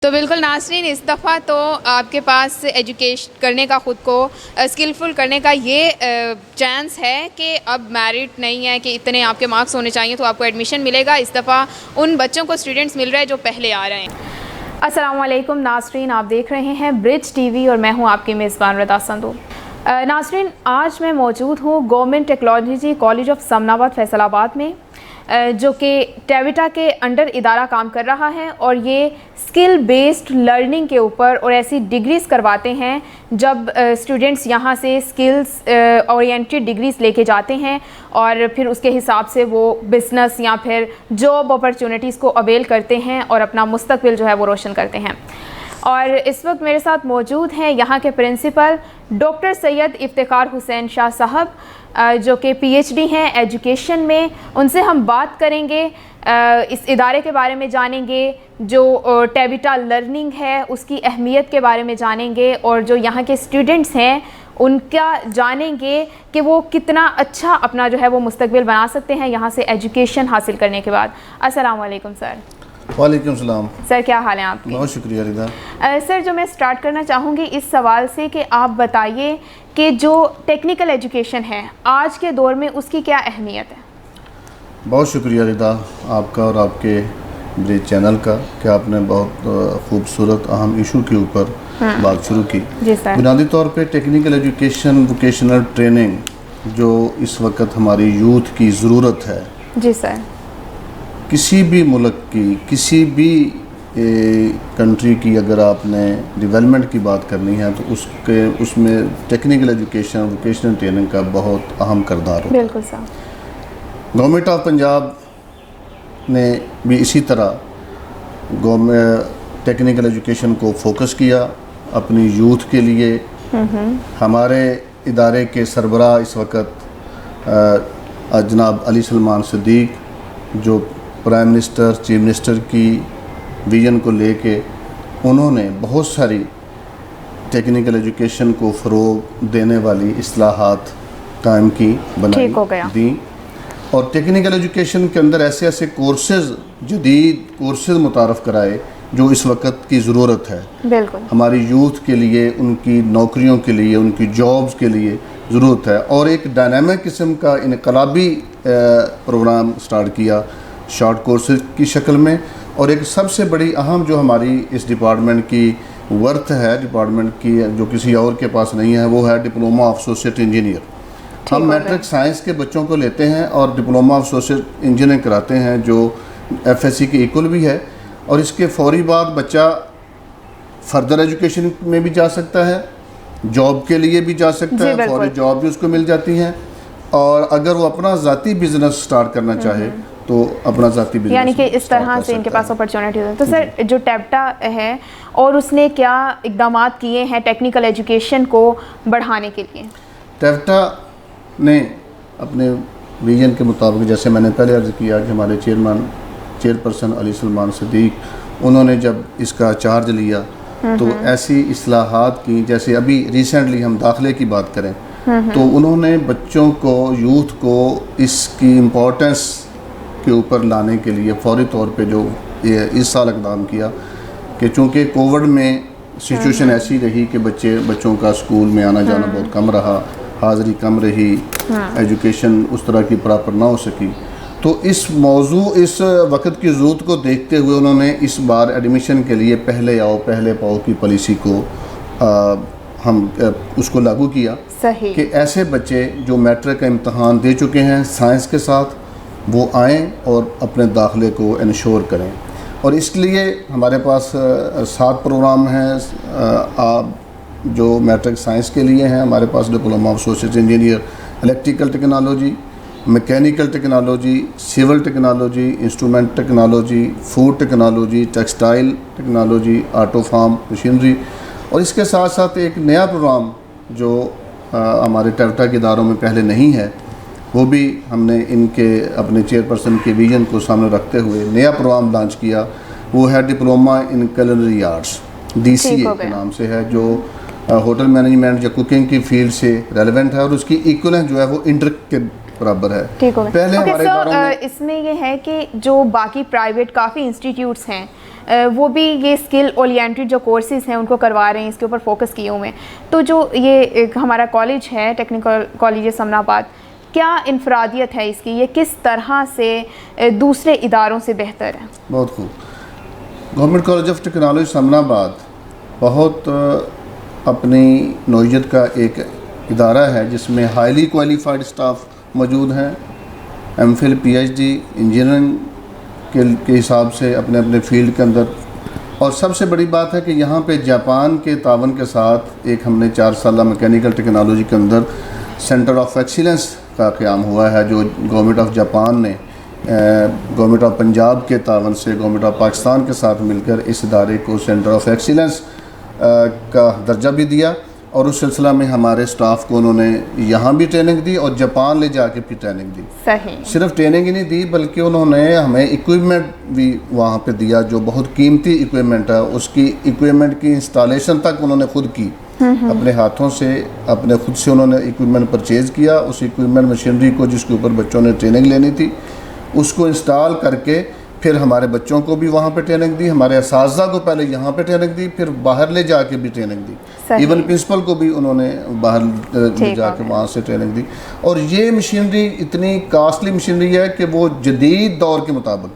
تو بالکل ناظرین، اس دفعہ تو آپ کے پاس ایجوکیشن کرنے کا، خود کو اسکلفل کرنے کا یہ چانس ہے کہ اب میرٹ نہیں ہے کہ اتنے آپ کے مارکس ہونے چاہیے تو آپ کو ایڈمیشن ملے گا. اس دفعہ ان بچوں کو اسٹوڈنٹس مل رہے ہیں جو پہلے آ رہے ہیں. السلام علیکم ناظرین، آپ دیکھ رہے ہیں برج ٹی وی اور میں ہوں آپ کی میزبان رضا سندھو. ناظرین، آج میں موجود ہوں گورنمنٹ ٹیکنالوجی کالج آف سمن آباد فیصل آباد میں، جو کہ ٹیوٹا کے انڈر ادارہ کام کر رہا ہے، اور یہ اسکل بیسڈ لرننگ کے اوپر اور ایسی ڈگریز کرواتے ہیں جب اسٹوڈنٹس یہاں سے اسکلس اورینٹیڈ ڈگریز لے کے جاتے ہیں اور پھر اس کے حساب سے وہ بزنس یا پھر جاب اپرچونیٹیز کو اویل کرتے ہیں اور اپنا مستقبل جو ہے وہ روشن کرتے ہیں. اور اس وقت میرے ساتھ موجود ہیں یہاں کے پرنسپل ڈاکٹر سید افتخار حسین شاہ صاحب، جو کہ پی ایچ ڈی ہیں ایجوکیشن میں. ان سے ہم بات کریں گے، اس ادارے کے بارے میں جانیں گے، جو ٹیوٹا لرننگ ہے اس کی اہمیت کے بارے میں جانیں گے، اور جو یہاں کے اسٹوڈنٹس ہیں ان کا جانیں گے کہ وہ کتنا اچھا اپنا جو ہے وہ مستقبل بنا سکتے ہیں یہاں سے ایجوکیشن حاصل کرنے کے بعد. السلام علیکم سر. وعلیکم السلام سر، کیا حال ہیں آپ کے؟ بہت شکریہ رضا. سر، جو میں سٹارٹ کرنا چاہوں گی اس سوال سے کہ آپ بتائیے کہ جو ٹیکنیکل ایجوکیشن ہے آج کے دور میں اس کی کیا اہمیت ہے؟ بہت شکریہ رضا آپ کا اور آپ کے برج چینل کا کہ آپ نے بہت خوبصورت اہم ایشو کے اوپر بات شروع کی. جی سر. بنیادی طور پہ ٹیکنیکل ایجوکیشن ووکیشنل ٹریننگ جو اس وقت ہماری یوتھ کی ضرورت ہے. جی سر. کسی بھی ملک کی، کسی بھی کنٹری کی اگر آپ نے ڈیولپمنٹ کی بات کرنی ہے تو اس میں ٹیکنیکل ایجوکیشن ووکیشنل ٹریننگ کا بہت اہم کردار ہوتا ہے. بالکل صح. گورنمنٹ آف پنجاب نے بھی اسی طرح ٹیکنیکل ایجوکیشن کو فوکس کیا اپنی یوتھ کے لیے. ہمارے ادارے کے سربراہ اس وقت جناب علی سلمان صدیق، جو پرائم منسٹر چیف منسٹر کی ویژن کو لے کے انہوں نے بہت ساری ٹیکنیکل ایجوکیشن کو فروغ دینے والی اصلاحات قائم کی، دیں. اور ٹیکنیکل ایجوکیشن کے اندر ایسے ایسے کورسز، جدید کورسز متعارف کرائے جو اس وقت کی ضرورت ہے. بالکل. ہماری یوتھ کے لیے، ان کی نوکریوں کے لیے، ان کی جابز کے لیے ضرورت ہے. اور ایک ڈائنامک قسم کا انقلابی پروگرام سٹارٹ کیا شارٹ کورسز کی شکل میں. اور ایک سب سے بڑی اہم جو ہماری اس ڈپارٹمنٹ کی ورتھ ہے، ڈپارٹمنٹ کی جو کسی اور کے پاس نہیں ہے، وہ ہے ڈپلومہ آف ایسوسیٹ انجینئر. ہم میٹرک سائنس کے بچوں کو لیتے ہیں اور ڈپلومہ آف ایسوسیٹ انجینئر کراتے ہیں، جو ایف ایس سی کے ایکول بھی ہے. اور اس کے فوری بعد بچہ فردر ایجوکیشن میں بھی جا سکتا ہے، جاب کے لیے بھی جا سکتا ہے، فوری جاب بھی اس کو مل جاتی ہیں. اور اگر وہ اپنا ذاتی بزنس سٹارٹ کرنا چاہے تو اپنا ذاتی بزنس، یعنی کہ اس طرح سے ان کے پاس اپرچونیٹیز ہیں. تو سر، جو ٹیوٹا ہے اور اس نے کیا اقدامات کیے ہیں ٹیکنیکل ایجوکیشن کو بڑھانے کے لیے؟ ٹیوٹا نے اپنے ویژن کے مطابق، جیسے میں نے پہلے عرض کیا کہ ہمارے چیئرپرسن علی سلمان صدیق، انہوں نے جب اس کا چارج لیا تو ایسی اصلاحات کی، جیسے ابھی ریسنٹلی ہم داخلے کی بات کریں تو انہوں نے بچوں کو، یوتھ کو اس کی امپورٹنس کے اوپر لانے کے لیے فوری طور پہ جو اس سال اقدام کیا کہ چونکہ کووڈ میں سچویشن ایسی رہی کہ بچوں کا اسکول میں آنا جانا بہت کم رہا، حاضری کم رہی، ایجوکیشن اس طرح کی پراپر نہ ہو سکی. تو اس وقت کی ضرورت کو دیکھتے ہوئے انہوں نے اس بار ایڈمیشن کے لیے پہلے آؤ پہلے پاؤ کی پالیسی کو ہم اس کو لاگو کیا. صحیح. کہ ایسے بچے جو میٹرک کا امتحان دے چکے ہیں سائنس کے ساتھ، وہ آئیں اور اپنے داخلے کو انشور کریں. اور اس لیے ہمارے پاس 7 پروگرام ہیں جو میٹرک سائنس کے لیے ہیں. ہمارے پاس diploma of associate engineer electrical technology, mechanical technology, civil technology, instrument technology, food technology, textile technology, auto farm machinery. اور اس کے ساتھ ساتھ ایک نیا پروگرام جو ہمارے ٹیوٹا کے اداروں میں پہلے نہیں ہے، وہ بھی ہم نے ان کے اپنے چیئرپرسن کے ویژن کو سامنے رکھتے ہوئے نیا پروگرام لانچ کیا. وہ ہے ڈپلومہ ان کلنری آرٹس، DCA کے نام سے ہے، جو ہوٹل مینجمنٹ یا کوکنگ کی فیلڈ سے ریلیونٹ ہے، اور اس کی ایکولنٹ جو ہے وہ انٹر کے برابر ہے. پہلے ہمارے اداروں میں اس میں یہ ہے کہ جو باقی پرائیویٹ کافی انسٹیٹیوٹس ہیں وہ بھی یہ اسکل اورینٹڈ جو کورسز ہیں ان کو کروا رہے ہیں, اس کے اوپر فوکس کیے ہوئے ہیں. تو جو یہ ہمارا کالج ہے ٹیکنیکل کالج سمن آباد, کیا انفرادیت ہے اس کی, یہ کس طرح سے دوسرے اداروں سے بہتر ہے؟ بہت خوب. گورنمنٹ کالج آف ٹیکنالوجی سمن آباد بہت اپنی نوعیت کا ایک ادارہ ہے جس میں ہائیلی کوالیفائڈ اسٹاف موجود ہیں, M Phil P H D engineering کے حساب سے اپنے اپنے فیلڈ کے اندر. اور سب سے بڑی بات ہے کہ یہاں پہ جاپان کے تعاون کے ساتھ ایک ہم نے 4 سالہ میکینیکل ٹیکنالوجی کے اندر سینٹر آف ایکسیلنس کا قیام ہوا ہے, جو گورنمنٹ آف جاپان نے گورنمنٹ آف پنجاب کے تعاون سے گورنمنٹ آف پاکستان کے ساتھ مل کر اس ادارے کو سینٹر آف ایکسیلنس کا درجہ بھی دیا. اور اس سلسلہ میں ہمارے اسٹاف کو انہوں نے یہاں بھی ٹریننگ دی اور جاپان لے جا کے بھی ٹریننگ دی. صحیح. صرف ٹریننگ ہی نہیں دی بلکہ انہوں نے ہمیں اکوپمنٹ بھی وہاں پہ دیا, جو بہت قیمتی اکوپمنٹ ہے. اس کی اکوپمنٹ کی انسٹالیشن تک انہوں نے خود کی, اپنے ہاتھوں سے اپنے خود سے انہوں نے اکوپمنٹ پرچیز کیا. اس اکوپمنٹ مشینری کو جس کے اوپر بچوں نے ٹریننگ لینی تھی اس کو انسٹال کر کے پھر ہمارے بچوں کو بھی وہاں پہ ٹریننگ دی, ہمارے اساتذہ کو پہلے یہاں پہ ٹریننگ دی, پھر باہر لے جا کے بھی ٹریننگ دی. ایون پرنسپل کو بھی انہوں نے باہر لے جا کے وہاں سے ٹریننگ دی. اور یہ مشینری اتنی کاسٹلی مشینری ہے کہ وہ جدید دور کے مطابق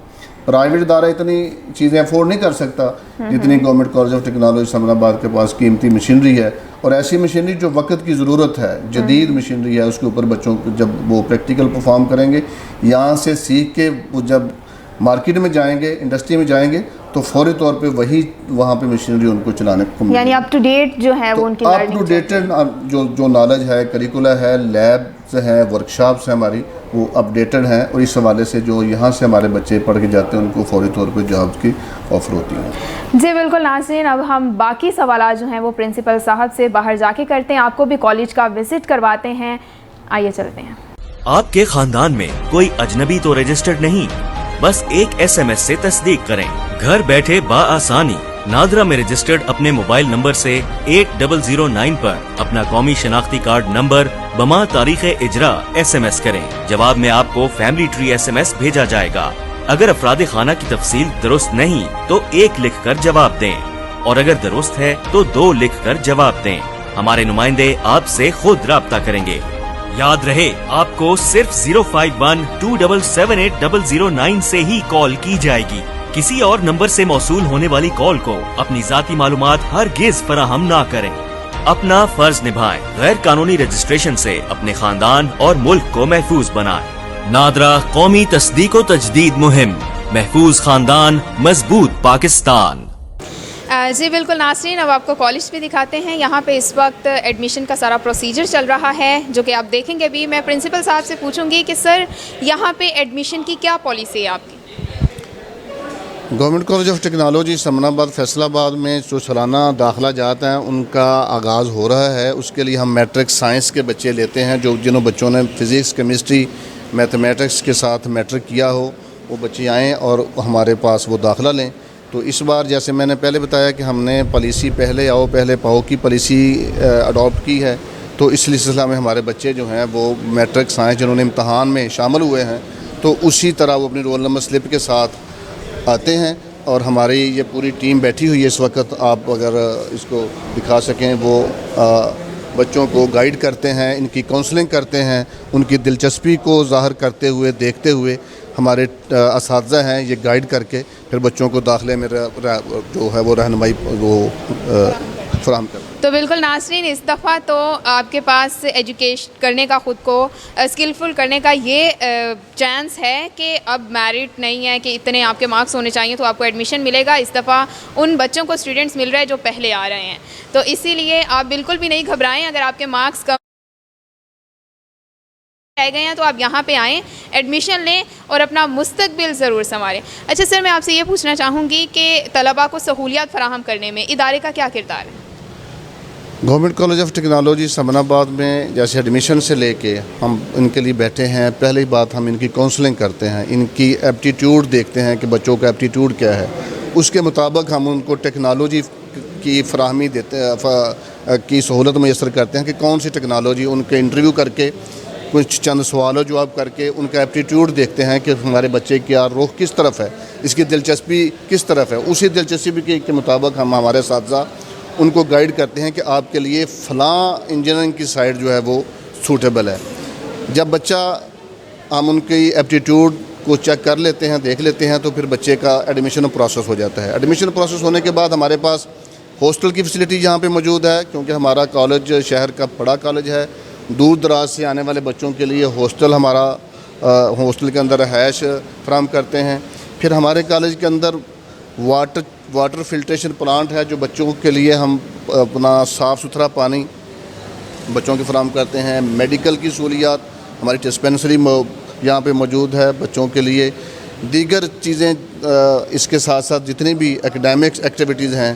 پرائیویٹ ادارہ اتنی چیزیں افورڈ نہیں کر سکتا جتنی گورنمنٹ کالج آف ٹیکنالوجی سمن آباد کے پاس قیمتی مشینری ہے. اور ایسی مشینری جو وقت کی ضرورت ہے, جدید مشینری ہے, اس کے اوپر بچوں کو جب وہ پریکٹیکل پرفارم کریں گے, یہاں سے سیکھ کے وہ جب مارکیٹ میں جائیں گے, انڈسٹری میں جائیں گے, تو فوری طور پہ وہی وہاں پہ مشینری ان کو چلانے کو ملے. یعنی اپ ٹو ڈیٹ جو ہے وہ ان کی اپ ٹو ڈیٹڈ جو نالج ہے, کریکولا ہے, لیبز ہیں, ورکشاپس ہیں ہماری, وہ اپڈیٹڈ ہیں. اور اس حوالے سے جو یہاں سے ہمارے بچے پڑھ کے جاتے ہیں ان کو فوری طور پہ جابس کی آفر ہوتی ہیں. جی بالکل ناظرین, اب ہم باقی سوالات جو ہیں وہ پرنسپل صاحب سے باہر جا کے کرتے ہیں, آپ کو بھی کالج کا وزٹ کرواتے ہیں. آئیے چلتے ہیں. آپ کے خاندان میں کوئی اجنبی تو رجسٹرڈ نہیں, بس ایک SMS سے تصدیق کریں. گھر بیٹھے بآسانی نادرا میں رجسٹرڈ اپنے موبائل نمبر سے 8009 پر اپنا قومی شناختی کارڈ نمبر بما تاریخ اجرا SMS کریں. جواب میں آپ کو فیملی ٹری SMS بھیجا جائے گا. اگر افراد خانہ کی تفصیل درست نہیں تو 1 لکھ کر جواب دیں, اور اگر درست ہے تو 2 لکھ کر جواب دیں. ہمارے نمائندے آپ سے خود رابطہ کریں گے. یاد رہے, آپ کو صرف 05127780009 سے ہی کال کی جائے گی. کسی اور نمبر سے موصول ہونے والی کال کو اپنی ذاتی معلومات ہرگز فراہم نہ کریں. اپنا فرض نبھائیں. غیر قانونی رجسٹریشن سے اپنے خاندان اور ملک کو محفوظ بنائیں. نادرا قومی تصدیق و تجدید مہم, محفوظ خاندان مضبوط پاکستان. جی بالکل ناظرین, اب آپ کو کالج بھی دکھاتے ہیں. یہاں پہ اس وقت ایڈمیشن کا سارا پروسیجر چل رہا ہے جو کہ آپ دیکھیں گے بھی. میں پرنسپل صاحب سے پوچھوں گی کہ سر یہاں پہ ایڈمیشن کی کیا پالیسی ہے آپ کی؟ گورنمنٹ کالج آف ٹیکنالوجی سمن آباد فیصل آباد میں جو سالانہ داخلہ جاتے ہیں ان کا آغاز ہو رہا ہے. اس کے لیے ہم میٹرک سائنس کے بچے لیتے ہیں, جنہوں بچوں نے فزکس, کیمسٹری, میتھمیٹکس کے ساتھ میٹرک کیا ہو, وہ بچے آئیں اور ہمارے پاس وہ داخلہ لیں. تو اس بار جیسے میں نے پہلے بتایا کہ ہم نے پالیسی پہلے آؤ پہلے پاؤ کی پالیسی اڈاپٹ کی ہے. تو اس سلسلہ میں ہمارے بچے جو ہیں وہ میٹرک سائنس جنہوں نے امتحان میں شامل ہوئے ہیں تو اسی طرح وہ اپنی رول نمبر سلپ کے ساتھ آتے ہیں. اور ہماری یہ پوری ٹیم بیٹھی ہوئی ہے اس وقت, آپ اگر اس کو دکھا سکیں, وہ بچوں کو گائیڈ کرتے ہیں, ان کی کونسلنگ کرتے ہیں, ان کی دلچسپی کو ظاہر کرتے ہوئے دیکھتے ہوئے ہمارے اساتذہ ہیں یہ گائیڈ کر کے پھر بچوں کو داخلے میں جو ہے وہ رہنمائی وہ فراہم کرتے ہیں. تو بالکل ناظرین, اس دفعہ تو آپ کے پاس ایجوکیشن کرنے کا, خود کو اسکلفل کرنے کا یہ چانس ہے کہ اب میرٹ نہیں ہے کہ اتنے آپ کے مارکس ہونے چاہیے تو آپ کو ایڈمیشن ملے گا. اس دفعہ ان بچوں کو اسٹوڈنٹس مل رہے ہیں جو پہلے آ رہے ہیں. تو اسی لیے آپ بالکل بھی نہیں گھبرائیں. اگر آپ کے مارکس کم رہ گئے ہیں تو آپ یہاں پہ آئیں, ایڈمیشن لیں اور اپنا مستقبل ضرور سنواریں. اچھا سر, میں آپ سے یہ پوچھنا چاہوں گی کہ طلباء کو سہولیات فراہم کرنے میں ادارے کا کیا کردار ہے؟ گورنمنٹ کالج آف ٹیکنالوجی سمن آباد میں جیسے ایڈمیشن سے لے کے ہم ان کے لیے بیٹھے ہیں. پہلی بات ہم ان کی کونسلنگ کرتے ہیں, ان کی ایپٹیٹیوڈ دیکھتے ہیں کہ بچوں کا ایپٹیٹیوڈ کیا ہے. اس کے مطابق ہم ان کو ٹیکنالوجی کی فراہمی دیتے کی سہولت میسر کرتے ہیں کہ کون سی ٹیکنالوجی, ان کے انٹرویو کر کے کچھ چند سوالوں جواب کر کے ان کا ایپٹیٹیوڈ دیکھتے ہیں کہ ہمارے بچے کی رخ کس طرف ہے، اس کی دلچسپی کس طرف ہے. اسی دلچسپی کے مطابق ہم ہمارے اساتذہ ان کو گائیڈ کرتے ہیں کہ آپ کے لیے فلاں انجینئرنگ کی سائڈ جو ہے وہ سوٹیبل ہے. جب بچہ ہم ان کی ایپٹیٹیوڈ کو چیک کر لیتے ہیں، دیکھ لیتے ہیں، تو پھر بچے کا ایڈمیشن پروسیس ہو جاتا ہے. ایڈمیشن پروسیس ہونے کے بعد ہمارے پاس ہاسٹل کی فیسلٹی یہاں پہ موجود ہے، کیونکہ ہمارا کالج شہر کا بڑا کالج ہے. دور دراز سے آنے والے بچوں کے لیے ہاسٹل ہاسٹل کے اندر رہائش فراہم کرتے ہیں. پھر ہمارے کالج کے اندر واٹر فلٹریشن پلانٹ ہے، جو بچوں کے لیے ہم اپنا صاف ستھرا پانی بچوں کے فراہم کرتے ہیں. میڈیکل کی سہولیات، ہماری ڈسپینسری یہاں پہ موجود ہے بچوں کے لیے. دیگر چیزیں اس کے ساتھ ساتھ جتنی بھی اکیڈیمکس ایکٹیویٹیز ہیں،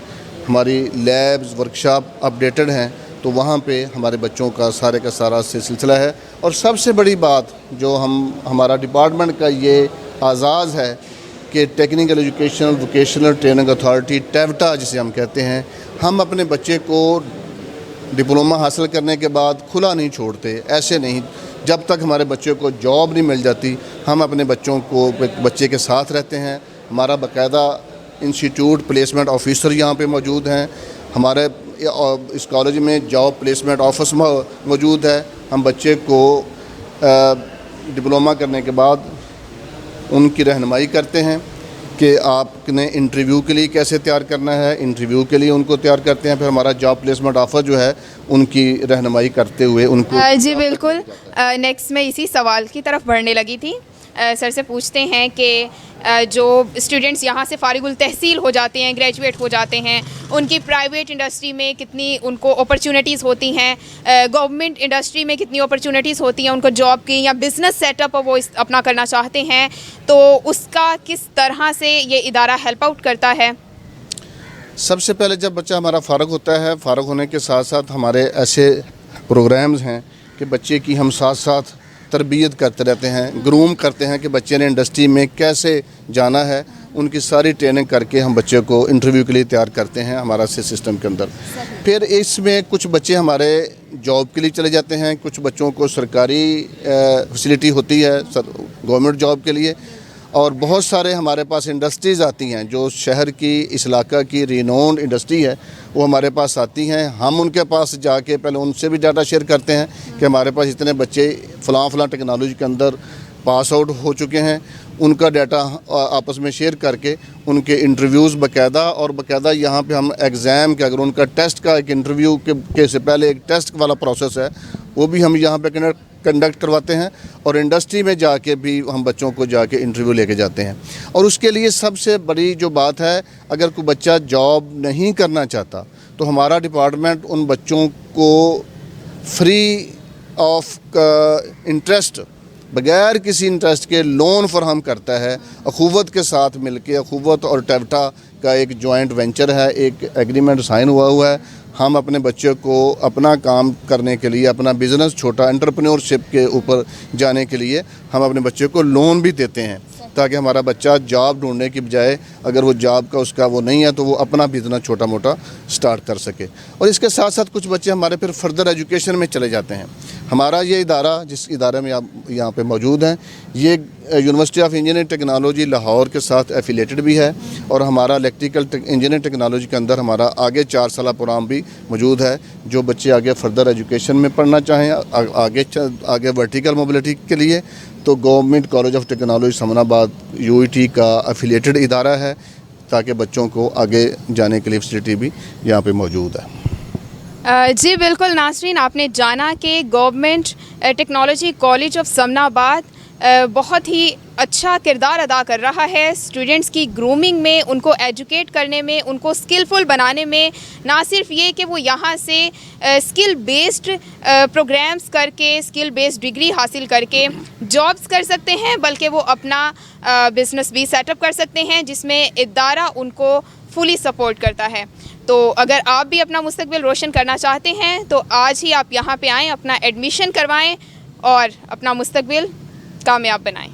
ہماری لیبز ورکشاپ اپڈیٹڈ ہیں، تو وہاں پہ ہمارے بچوں کا سارا سلسلہ ہے. اور سب سے بڑی بات جو ہمارا ڈپارٹمنٹ کا یہ اعزاز ہے کہ technical educational vocational training authority Toyota جسے ہم کہتے ہیں، ہم اپنے بچے کو ڈپلومہ حاصل کرنے کے بعد کھلا نہیں چھوڑتے. ایسے نہیں، جب تک ہمارے بچے کو جاب نہیں مل جاتی ہم اپنے بچے کے ساتھ رہتے ہیں. ہمارا باقاعدہ انسٹیٹیوٹ پلیسمنٹ آفیسر یہاں پہ موجود ہیں. ہمارے اس کالج میں جاب پلیسمنٹ آفس موجود ہے. ہم بچے کو ڈپلومہ کرنے کے بعد ان کی رہنمائی کرتے ہیں کہ آپ نے انٹرویو کے لیے کیسے تیار کرنا ہے، انٹرویو کے لیے ان کو تیار کرتے ہیں. پھر ہمارا جاب پلیسمنٹ آفر جو ہے ان کی رہنمائی کرتے ہوئے ان کو جی بالکل. نیکسٹ میں اسی سوال کی طرف بڑھنے لگی تھی. سر سے پوچھتے ہیں کہ جو اسٹوڈنٹس یہاں سے فارغ التحصیل ہو جاتے ہیں، گریجویٹ ہو جاتے ہیں، ان کی پرائیویٹ انڈسٹری میں کتنی ان کو اپرچونیٹیز ہوتی ہیں، گورنمنٹ انڈسٹری میں کتنی اپرچونیٹیز ہوتی ہیں ان کو جاب کی، یا بزنس سیٹ اپ وہ اپنا کرنا چاہتے ہیں، تو اس کا کس طرح سے یہ ادارہ ہیلپ آؤٹ کرتا ہے؟ سب سے پہلے جب بچہ ہمارا فارغ ہوتا ہے، فارغ ہونے کے ساتھ ساتھ ہمارے ایسے پروگرامز ہیں کہ بچے کی ہم ساتھ ساتھ تربیت کرتے رہتے ہیں، گروم کرتے ہیں کہ بچے نے انڈسٹری میں کیسے جانا ہے. ان کی ساری ٹریننگ کر کے ہم بچے کو انٹرویو کے لیے تیار کرتے ہیں ہمارا سسٹم کے اندر. پھر اس میں کچھ بچے ہمارے جاب کے لیے چلے جاتے ہیں، کچھ بچوں کو سرکاری فیسلٹی ہوتی ہے گورنمنٹ جاب کے لیے، اور بہت سارے ہمارے پاس انڈسٹریز آتی ہیں جو شہر کی اس علاقہ کی رینونڈ انڈسٹری ہے، وہ ہمارے پاس آتی ہیں. ہم ان کے پاس جا کے پہلے ان سے بھی ڈاٹا شیئر کرتے ہیں کہ ہمارے پاس اتنے بچے فلاں ٹیکنالوجی کے اندر پاس آؤٹ ہو چکے ہیں. ان کا ڈیٹا آپس میں شیئر کر کے ان کے انٹرویوز باقاعدہ یہاں پہ ہم ایگزام کے، اگر ان کا ٹیسٹ کا ایک انٹرویو کے سے پہلے ایک ٹیسٹ والا پروسیس ہے، وہ بھی ہم یہاں پہ کنڈکٹ کرواتے ہیں. اور انڈسٹری میں جا کے بھی ہم بچوں کو جا کے انٹرویو لے کے جاتے ہیں. اور اس کے لیے سب سے بڑی جو بات ہے، اگر کوئی بچہ جاب نہیں کرنا چاہتا تو ہمارا ڈپارٹمنٹ ان بچوں کو فری آف انٹرسٹ، بغیر کسی انٹرسٹ کے لون فراہم کرتا ہے. اخوت کے ساتھ مل کے، اخوت اور ٹیوٹا کا ایک جوائنٹ وینچر ہے، ایک ایگریمنٹ سائن ہوا ہے. ہم اپنے بچے کو اپنا کام کرنے کے لیے، اپنا بزنس چھوٹا انٹرپرینورشپ کے اوپر جانے کے لیے ہم اپنے بچے کو لون بھی دیتے ہیں، تاکہ ہمارا بچہ جاب ڈھونڈنے کی بجائے اگر وہ جاب کا اس کا وہ نہیں ہے تو وہ اپنا بزنس چھوٹا موٹا سٹارٹ کر سکے. اور اس کے ساتھ ساتھ کچھ بچے ہمارے پھر فردر ایجوکیشن میں چلے جاتے ہیں. ہمارا یہ ادارہ، جس ادارے میں آپ یہاں پہ موجود ہیں، یہ university of engineering technology Lahore کے ساتھ ایفیلیٹڈ بھی ہے. اور ہمارا الیکٹریکل انجینئرنگ ٹیکنالوجی کے اندر ہمارا آگے 4 سالہ پروگرام بھی موجود ہے. جو بچے آگے فردر ایجوکیشن میں پڑھنا چاہیں، آگے ورٹیکل موبلٹی کے لیے، تو گورنمنٹ کالج آف ٹیکنالوجی سمن آباد UET کا ایفیلیٹڈ ادارہ ہے، تاکہ بچوں کو آگے جانے کے لیے فیسلٹی بھی یہاں پہ موجود ہے. جی بالکل ناظرین، آپ نے جانا کہ گورنمنٹ ٹیکنالوجی کالج آف سمن آباد بہت ہی اچھا کردار ادا کر رہا ہے اسٹوڈنٹس کی گرومنگ میں، ان کو ایجوکیٹ کرنے میں، ان کو اسکلفل بنانے میں. نہ صرف یہ کہ وہ یہاں سے اسکل بیسڈ پروگرامز کر کے، اسکل بیسڈ ڈگری حاصل کر کے جابس کر سکتے ہیں، بلکہ وہ اپنا بزنس بھی سیٹ اپ کر سکتے ہیں، جس میں ادارہ ان کو فلی سپورٹ کرتا ہے. تو اگر آپ بھی اپنا مستقبل روشن کرنا چاہتے ہیں تو آج ہی آپ یہاں پہ آئیں، اپنا ایڈمیشن کروائیں اور اپنا مستقبل کامیاب بنائیں.